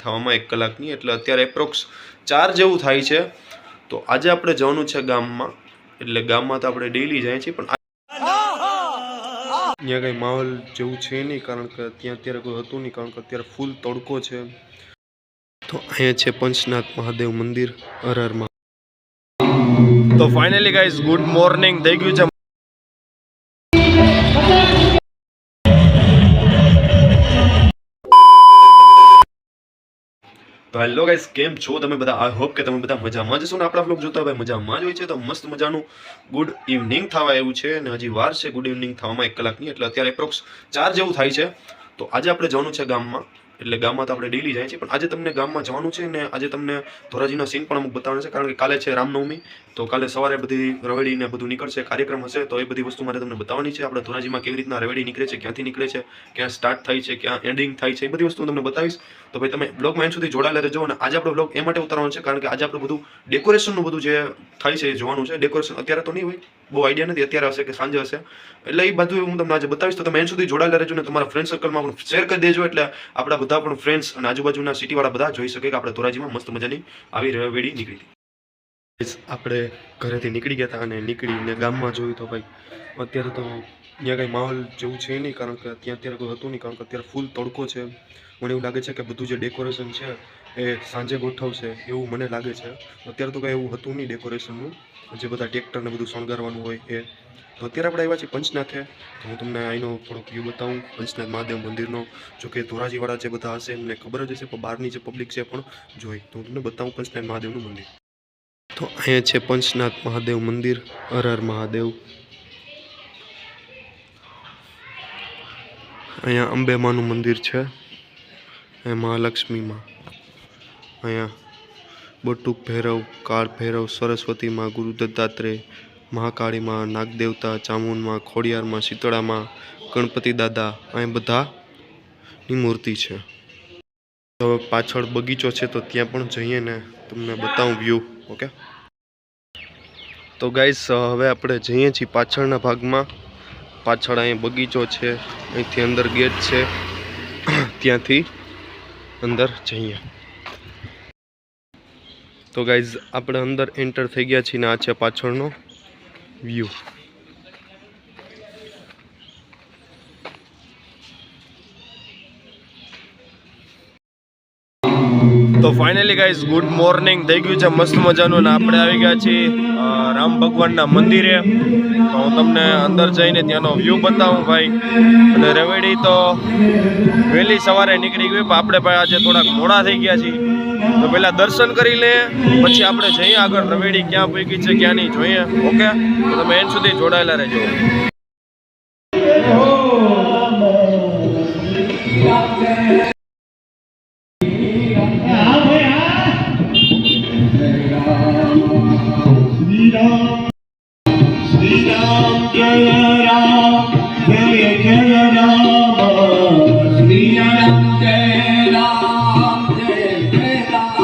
થવામાં 1 કલાકની, એટલે અત્યારે એપ્રોક્સ 4 જેવું થાય છે। તો આજે આપણે જવાનું છે ગામમાં, એટલે ગામમાં તો આપણે ડેઈલી જાય છીએ, પણ ત્યાં કંઈ માહોલ જેવું છે નહીં, કારણ કે ત્યાં અત્યારે કોઈ હતું નહીં, કારણ કે અત્યારે ફૂલ તડકો છે। તો અહીંયા છે પંચનાથ મહાદેવ મંદિર। હર હર મહાદેવ। તો ફાઇનલી ગાઈઝ ગુડ મોર્નિંગ થઈ ગયું છે। તો હેલો ગાઈઝ, કેમ છો તમે બધા? આઈ હોપ કે તમે બધા મજામાં જ હશો ને આપણા બ્લોગ જોતા ભાઈ મજામાં જ હોય છે। તો મસ્ત મજાનું ગુડ ઇવનિંગ થવા આવ્યું છે અને હજી વાર છે ગુડ ઇવનિંગ થવામાં 1 કલાકની, એટલે અત્યારે એપ્રોક્સ 4 જેવું થાય છે। તો આજે આપણે જવાનું છે ગામમાં, એટલે ગામમાં તો આપણે ડેઈલી જાય છીએ, પણ આજે તમને ગામમાં જવાનું છે ને આજે તમને ધોરાજીના સીન પણ અમુક બતાવવાના છે, કારણ કે કાલે છે રામનવમી। તો કાલે સવારે બધી રવેડી ને બધું નીકળશે, કાર્યક્રમ હશે, તો એ બધી વસ્તુ મારે તમને બતાવવાની છે। આપણે ધોરાજીમાં કેવી રીતના રવેડી નીકળે છે, ક્યાંથી નીકળે છે, ક્યાં સ્ટાર્ટ થાય છે, ક્યાં એન્ડિંગ થાય છે, એ બધી વસ્તુ તમને બતાવીશ। તો ભાઈ તમે બ્લોગમાં એન્ડ સુધી જોડાયેલા રહેજો। અને આજે આપણો બ્લોગ એ માટે ઉતારવાનો છે કારણ કે આજે આપણે બધું ડેકોરેશનનું બધું જે થાય છે એ જોવાનું છે। ડેકોરેશન અત્યારે તો નહીં હોય, બહુ આઈડિયા નથી અત્યારે હશે કે સાંજે હશે, એટલે એ બધું હું તમને આજે બતાવીશ। તો તમે એન્ડ સુધી જોડાયેલા રહેજો ને તમારા ફ્રેન્ડ સર્કલમાં પણ શેર કરી દેજો, એટલે આપણા બધા પણ ફ્રેન્ડ્સ અને આજુબાજુના સિટીવાળા બધા જોઈ શકે કે આપણે ધોરાજીમાં મસ્ત મજાની આવી રવેડી નીકળી હતી। આપણે ઘરેથી નીકળી ગયા હતા અને નીકળીને ગામમાં જોયું તો ભાઈ અત્યારે તો ત્યાં કંઈ માહોલ જેવું છે નહીં, કારણ કે ત્યાં અત્યારે કોઈ હતું નહીં, કારણ કે અત્યારે ફૂલ તડકો છે। મને એવું લાગે છે કે બધું જે ડેકોરેશન છે એ સાંજે ગોઠવશે એવું મને લાગે છે। અત્યારે તો કંઈ એવું હતું નહીં ડેકોરેશનનું, જે બધા ટ્રેક્ટરને બધું શણગારવાનું હોય એ। તો અત્યારે આપણે આવ્યા છીએ પંચનાથે। તો હું તમને અહીંનો થોડોક વ્યૂ બતાવું પંચનાથ મહાદેવ મંદિરનો। જો કે ધોરાજીવાળા જે બધા હશે એમને ખબર જ હશે, પણ બહારની જે પબ્લિક છે પણ જોઈ, તો હું તમને બતાવું પંચનાથ મહાદેવનું મંદિર। તો અહીંયા છે પંચનાથ મહાદેવ મંદિર। હર હર મહાદેવ। અહીંયા અંબે માનું મંદિર છે, અહીંયા મહાલક્ષ્મીમાં, અહીંયા બટુક ભૈરવ, કાળ ભૈરવ, સરસ્વતીમાં, ગુરુ દત્તાત્રેય, મહાકાળીમાં, નાગદેવતા, ચામુંડમાં, ખોડિયારમાં, શીતળામાં, ગણપતિ દાદા, અહીં બધાની મૂર્તિ છે। તો પાછળ બગીચો છે, તો ત્યાં પણ જઈએ ને તમને બતાવું વ્યૂ। ઓકે, તો ગાઈસ હવે આપણે જઈએ છીએ પાછળના ભાગમાં। પાછળ અહીં બગીચો છે, અહીંથી અંદર ગેટ છે, ત્યાંથી અંદર જઈએ। તો ગાઈઝ આપણે અંદર એન્ટર થઈ ગયા છીએ ને આ છે પાછળનો વ્યૂ। તો ફાઇનલી ગાઈઝ ગુડ મોર્નિંગ થઈ ગયું છે મસ્ત મજાનું, ને આપણે આવી ગયા છીએ રામ ભગવાનના મંદિરે। તો હું તમને અંદર જઈને ત્યાંનો વ્યૂ બતાવું ભાઈ। અને રવેડી તો વહેલી સવારે નીકળી ગઈ, પણ આપણે ભાઈ આજે થોડાક મોડા થઈ ગયા છીએ, તો પહેલા દર્શન કરી લે પછી આપણે જઈએ આગળ રવેડી ક્યાં પહોંચી છે ક્યાં નહીં જોઈએ। ઓકે, તો તમે એન્ડ સુધી જોડાયેલા રહેજો। Shri Ram Jaya Ram Jaya Jaya Ram Shri Ram Jaya Ram Jaya Jaya Ram।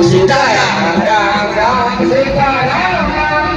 Sitaram Ram Ram Sitaram Ram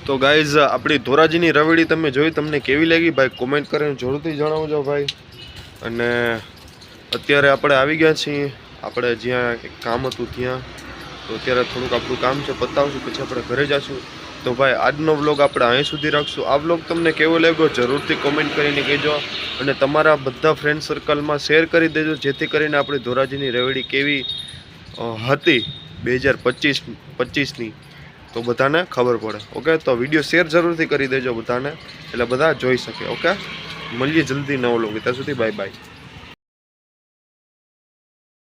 તો ગાઈઝ આપણી ધોરાજીની રવેડી તમે જોઈ, તમને કેવી લાગી ભાઈ કોમેન્ટ કરીને જરૂરથી જણાવજો ભાઈ. અને અત્યારે આપણે આવી ગયા છીએ આપણે જ્યાં એક કામ હતું ત્યાં. તો અત્યારે થોડુંક આપણું કામ છે પતાવશું, પછી આપણે ઘરે જઈશું. તો ભાઈ આજનો વ્લોગ આપણે અહીં સુધી રાખશું. આ વ્લોગ તમને કેવો લાગ્યો જરૂરથી કોમેન્ટ કરીને કહેજો. અને તમારા બધા ફ્રેન્ડ સર્કલમાં શેર કરી દેજો, જેથી કરીને આપણી ધોરાજીની રવેડી કેવી હતી 2025ની તો બધાને ખબર પડે. ઓકે, તો વિડીયો શેર જરૂરથી કરી દેજો બધાને, એટલે બધા જોઈ શકે. ઓકે, મળીએ જલ્દી નવો વ્લોગ. ત્યાં સુધી બાય બાય.